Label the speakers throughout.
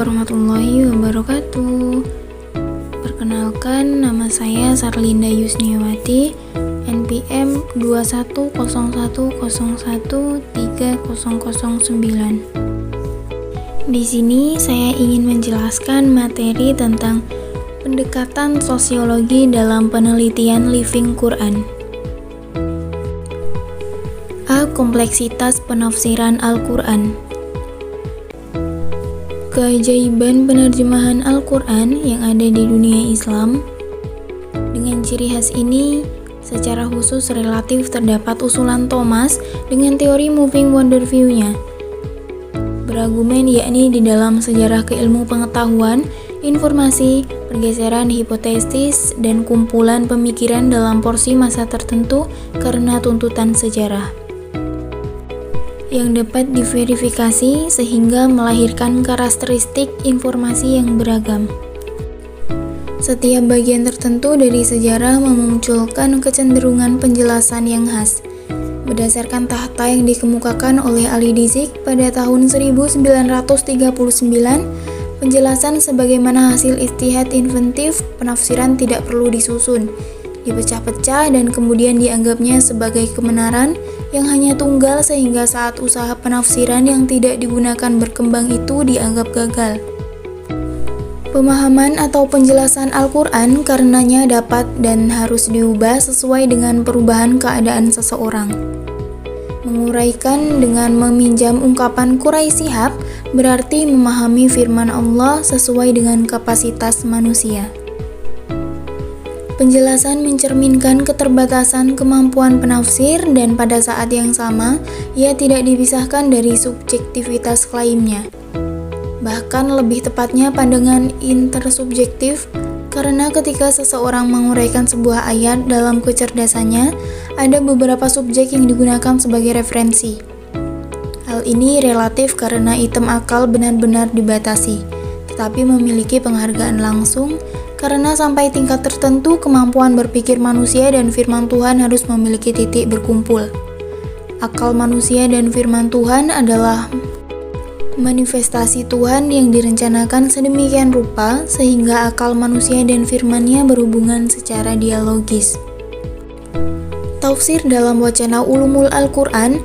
Speaker 1: warahmatullahi wabarakatuh. Perkenalkan, nama saya Sarlinda Yusniawati, NPM 21010130009. Di sini saya ingin menjelaskan materi tentang pendekatan sosiologi dalam penelitian Living Quran. A. Kompleksitas penafsiran Al-Quran. Keajaiban penerjemahan Al-Quran yang ada di dunia Islam. Dengan ciri khas ini, secara khusus relatif terdapat usulan Thomas dengan teori moving wonder view-nya. Berargumen yakni di dalam sejarah keilmu pengetahuan, informasi, pergeseran hipotesis, dan kumpulan pemikiran dalam porsi masa tertentu karena tuntutan sejarah yang dapat diverifikasi sehingga melahirkan karakteristik informasi yang beragam. Setiap bagian tertentu dari sejarah memunculkan kecenderungan penjelasan yang khas. Berdasarkan tahta yang dikemukakan oleh Ali Dizik pada tahun 1939, penjelasan sebagaimana hasil ijtihad inventif penafsiran tidak perlu disusun, dipecah-pecah dan kemudian dianggapnya sebagai kebenaran yang hanya tunggal sehingga saat usaha penafsiran yang tidak digunakan berkembang itu dianggap gagal. Pemahaman atau penjelasan Al-Quran karenanya dapat dan harus diubah sesuai dengan perubahan keadaan seseorang. Menguraikan dengan meminjam ungkapan Quraish Shihab berarti memahami firman Allah sesuai dengan kapasitas manusia. Penjelasan mencerminkan keterbatasan kemampuan penafsir dan pada saat yang sama, ia tidak dipisahkan dari subjektivitas klaimnya. Bahkan lebih tepatnya pandangan intersubjektif, karena ketika seseorang menguraikan sebuah ayat dalam kecerdasannya, ada beberapa subjek yang digunakan sebagai referensi. Hal ini relatif karena item akal benar-benar dibatasi, tetapi memiliki penghargaan langsung, karena sampai tingkat tertentu kemampuan berpikir manusia dan firman Tuhan harus memiliki titik berkumpul. Akal manusia dan firman Tuhan adalah manifestasi Tuhan yang direncanakan sedemikian rupa sehingga akal manusia dan firman-Nya berhubungan secara dialogis. Tafsir dalam wacana ulumul Al-Quran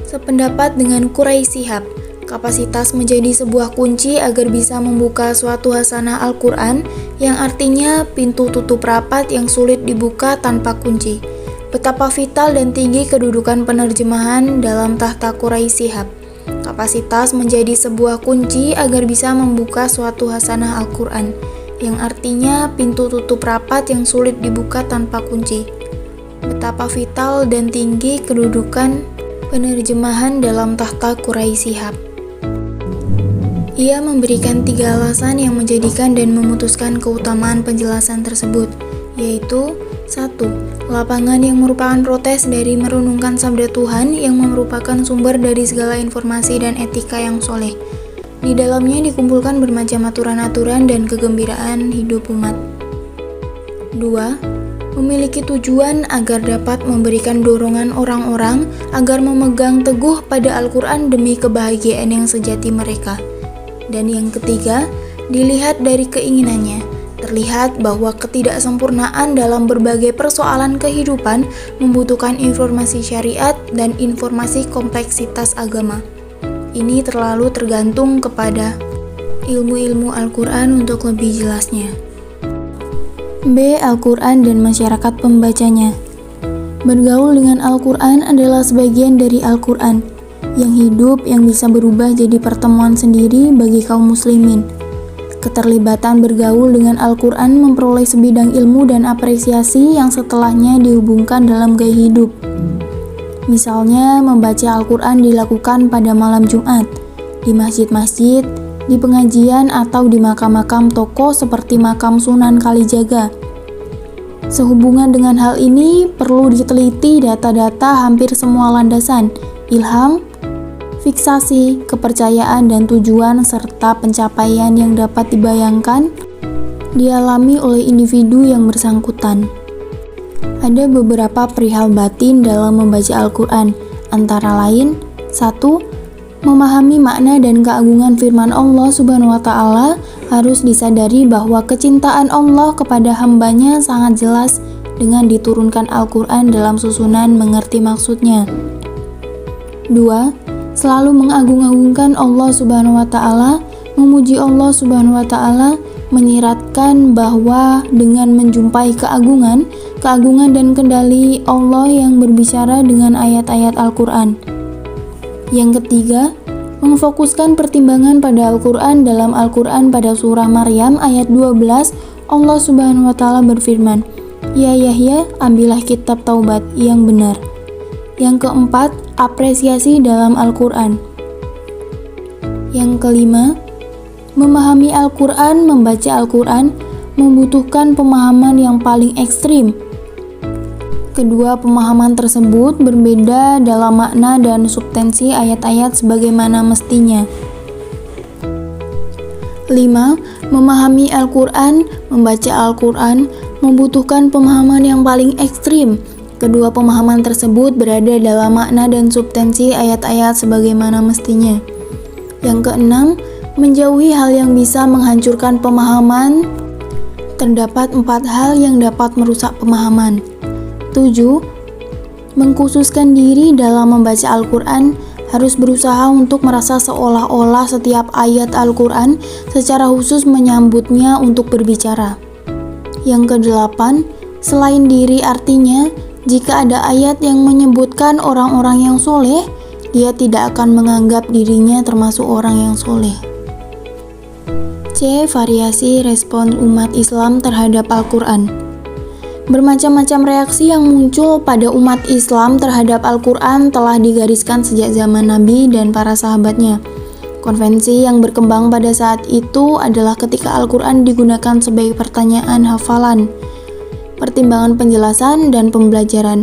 Speaker 1: sependapat dengan Quraish Shihab. Kapasitas menjadi sebuah kunci agar bisa membuka suatu hasanah Al-Quran yang artinya pintu tutup rapat yang sulit dibuka tanpa kunci. Betapa vital dan tinggi kedudukan penerjemahan dalam tahta Quraish Shihab. Kapasitas menjadi sebuah kunci agar bisa membuka suatu hasanah Al-Quran yang artinya pintu tutup rapat yang sulit dibuka tanpa kunci. Betapa vital dan tinggi kedudukan penerjemahan dalam tahta Quraish Shihab. Ia memberikan 3 alasan yang menjadikan dan memutuskan keutamaan penjelasan tersebut, yaitu 1. Lapangan yang merupakan protes dari merenungkan sabda Tuhan yang merupakan sumber dari segala informasi dan etika yang soleh. Di dalamnya dikumpulkan bermacam aturan-aturan dan kegembiraan hidup umat. 2. Memiliki tujuan agar dapat memberikan dorongan orang-orang agar memegang teguh pada Al-Quran demi kebahagiaan yang sejati mereka. Dan yang ketiga, dilihat dari keinginannya, terlihat bahwa ketidaksempurnaan dalam berbagai persoalan kehidupan membutuhkan informasi syariat dan informasi kompleksitas agama. Ini terlalu tergantung kepada ilmu-ilmu Al-Quran untuk lebih jelasnya. B. Al-Quran dan masyarakat pembacanya. Bergaul dengan Al-Quran adalah sebagian dari Al-Quran yang hidup yang bisa berubah jadi pertemuan sendiri bagi kaum muslimin. Keterlibatan bergaul dengan Al-Quran memperoleh sebidang ilmu dan apresiasi yang setelahnya dihubungkan dalam gaya hidup. Misalnya, membaca Al-Quran dilakukan pada malam Jumat, di masjid-masjid, di pengajian atau di makam-makam tokoh seperti makam Sunan Kalijaga. Sehubungan dengan hal ini, perlu diteliti data-data hampir semua landasan, ilham, fiksasi, kepercayaan, dan tujuan serta pencapaian yang dapat dibayangkan dialami oleh individu yang bersangkutan. Ada beberapa perihal batin dalam membaca Al-Quran, antara lain 1. Memahami makna dan keagungan firman Allah Subhanahu wa Ta'ala, harus disadari bahwa kecintaan Allah kepada hambanya sangat jelas dengan diturunkan Al-Quran dalam susunan mengerti maksudnya. 2. Selalu mengagung-agungkan Allah Subhanahu wa Ta'ala, memuji Allah Subhanahu wa Ta'ala, menyiratkan bahwa dengan menjumpai keagungan dan kendali Allah yang berbicara dengan ayat-ayat Al-Quran. Yang ketiga, memfokuskan pertimbangan pada Al-Quran. Dalam Al-Quran pada surah Maryam ayat 12, Allah Subhanahu wa Ta'ala berfirman, "Ya Yahya, ambillah kitab Taubat yang benar." Yang keempat, apresiasi dalam Al-Quran. Yang kelima, memahami Al-Quran, membaca Al-Quran membutuhkan pemahaman yang paling ekstrim. Kedua pemahaman tersebut berbeda dalam makna dan substansi ayat-ayat sebagaimana mestinya. 5. Memahami Al-Quran, membaca Al-Quran membutuhkan pemahaman yang paling ekstrim. Kedua pemahaman tersebut berada dalam makna dan substansi ayat-ayat sebagaimana mestinya. Yang keenam, menjauhi hal yang bisa menghancurkan pemahaman. Terdapat 4 hal yang dapat merusak pemahaman. 7. Mengkhususkan diri dalam membaca Al-Quran, harus berusaha untuk merasa seolah-olah setiap ayat Al-Quran secara khusus menyambutnya untuk berbicara. Yang ke-8, selain diri, artinya jika ada ayat yang menyebutkan orang-orang yang soleh, dia tidak akan menganggap dirinya termasuk orang yang soleh. C. Variasi respon umat Islam terhadap Al-Quran. Bermacam-macam reaksi yang muncul pada umat Islam terhadap Al-Quran telah digariskan sejak zaman Nabi dan para sahabatnya. Konvensi yang berkembang pada saat itu adalah ketika Al-Quran digunakan sebagai pertanyaan hafalan, pertimbangan penjelasan, dan pembelajaran,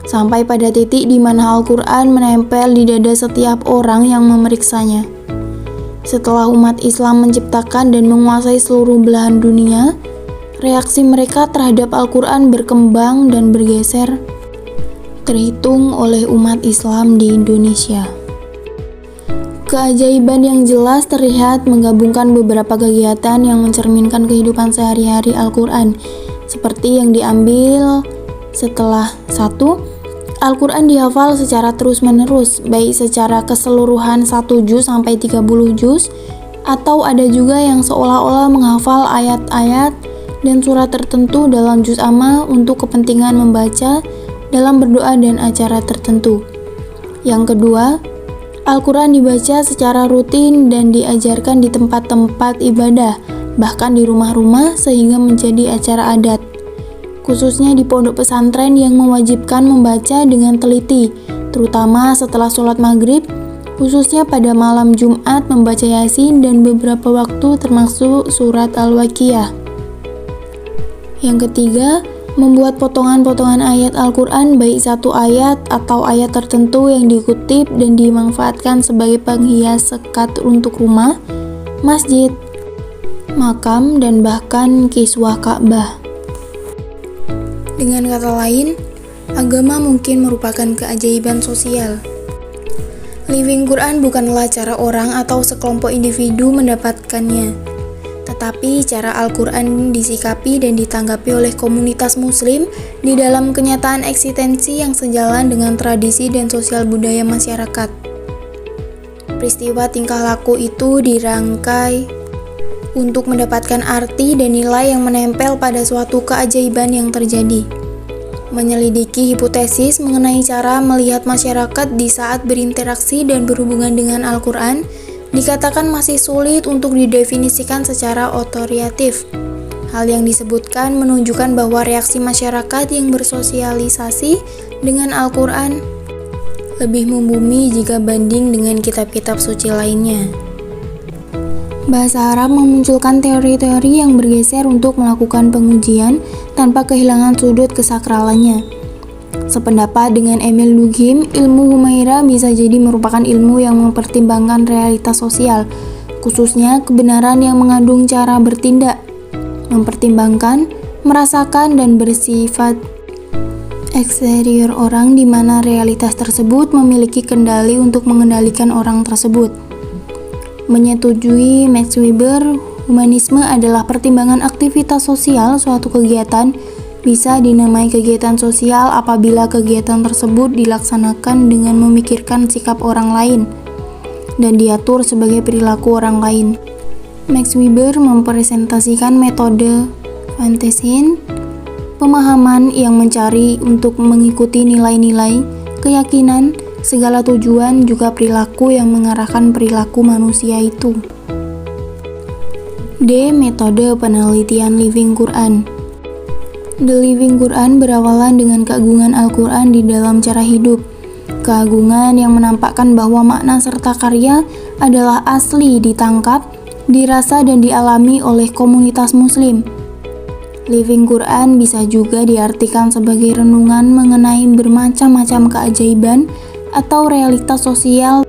Speaker 1: sampai pada titik di mana Al-Quran menempel di dada setiap orang yang memeriksanya. Setelah umat Islam menciptakan dan menguasai seluruh belahan dunia, reaksi mereka terhadap Al-Quran berkembang dan bergeser, terhitung oleh umat Islam di Indonesia. Keajaiban yang jelas terlihat menggabungkan beberapa kegiatan yang mencerminkan kehidupan sehari-hari Al-Quran, seperti yang diambil setelah 1. Al-Quran dihafal secara terus-menerus, baik secara keseluruhan 1 juz sampai 30 juz, atau ada juga yang seolah-olah menghafal ayat-ayat dan surat tertentu dalam juz amma untuk kepentingan membaca dalam berdoa dan acara tertentu. Yang kedua, Al-Quran dibaca secara rutin dan diajarkan di tempat-tempat ibadah, bahkan di rumah-rumah sehingga menjadi acara adat, khususnya di pondok pesantren yang mewajibkan membaca dengan teliti, terutama setelah sholat maghrib, khususnya pada malam Jumat membaca Yasin dan beberapa waktu termasuk surat Al-Waqiah. Yang ketiga, membuat potongan-potongan ayat Al-Quran baik satu ayat atau ayat tertentu yang dikutip dan dimanfaatkan sebagai penghias sekat untuk rumah, masjid, makam, dan bahkan kiswah Ka'bah. Dengan kata lain, agama mungkin merupakan keajaiban sosial. Living Quran bukanlah cara orang atau sekelompok individu mendapatkannya, tetapi cara Al-Quran disikapi dan ditanggapi oleh komunitas muslim di dalam kenyataan eksistensi yang sejalan dengan tradisi dan sosial budaya masyarakat. Peristiwa tingkah laku itu dirangkai untuk mendapatkan arti dan nilai yang menempel pada suatu keajaiban yang terjadi. Menyelidiki hipotesis mengenai cara melihat masyarakat di saat berinteraksi dan berhubungan dengan Al-Quran dikatakan masih sulit untuk didefinisikan secara otoritatif. Hal yang disebutkan menunjukkan bahwa reaksi masyarakat yang bersosialisasi dengan Al-Quran lebih membumi jika banding dengan kitab-kitab suci lainnya. Bahasa Arab memunculkan teori-teori yang bergeser untuk melakukan pengujian tanpa kehilangan sudut kesakralannya. Sependapat dengan Emil Durkheim, ilmu Humaira bisa jadi merupakan ilmu yang mempertimbangkan realitas sosial, khususnya kebenaran yang mengandung cara bertindak, mempertimbangkan, merasakan, dan bersifat Eksterior orang di mana realitas tersebut memiliki kendali untuk mengendalikan orang tersebut. Menyetujui Max Weber, humanisme adalah pertimbangan aktivitas sosial suatu kegiatan bisa dinamai kegiatan sosial apabila kegiatan tersebut dilaksanakan dengan memikirkan sikap orang lain dan diatur sebagai perilaku orang lain. Max Weber mempresentasikan metode Fantasin, pemahaman yang mencari untuk mengikuti nilai-nilai, keyakinan, segala tujuan juga perilaku yang mengarahkan perilaku manusia itu. D. Metode penelitian Living Quran. The Living Quran berawalan dengan keagungan Al-Quran di dalam cara hidup. Keagungan yang menampakkan bahwa makna serta karya adalah asli ditangkap, dirasa dan dialami oleh komunitas muslim. Living Quran bisa juga diartikan sebagai renungan mengenai bermacam-macam keajaiban atau realitas sosial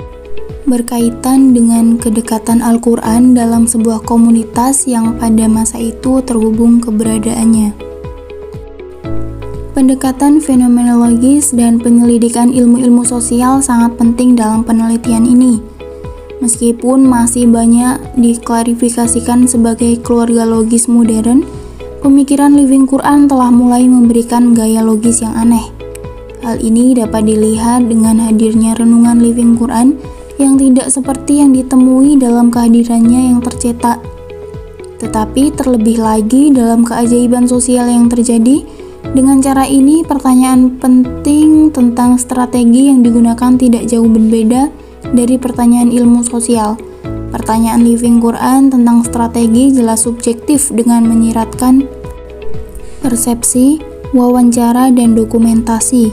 Speaker 1: berkaitan dengan kedekatan Al-Quran dalam sebuah komunitas yang pada masa itu terhubung keberadaannya. Pendekatan fenomenologis dan penyelidikan ilmu-ilmu sosial sangat penting dalam penelitian ini. Meskipun masih banyak diklarifikasikan sebagai keluarga logis modern, pemikiran Living Quran telah mulai memberikan gaya logis yang aneh. Hal ini dapat dilihat dengan hadirnya renungan Living Quran yang tidak seperti yang ditemui dalam kehadirannya yang tercetak. Tetapi terlebih lagi dalam keajaiban sosial yang terjadi, dengan cara ini pertanyaan penting tentang strategi yang digunakan tidak jauh berbeda dari pertanyaan ilmu sosial. Pertanyaan Living Quran tentang strategi jelas subjektif dengan menyiratkan persepsi, wawancara, dan dokumentasi.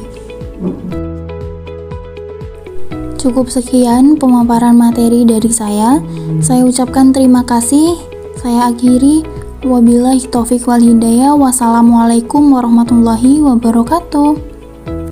Speaker 1: Cukup sekian pemaparan materi dari saya. Saya ucapkan terima kasih. Saya akhiri. Wabillahi taufiq wal hidayah. Wassalamualaikum warahmatullahi wabarakatuh.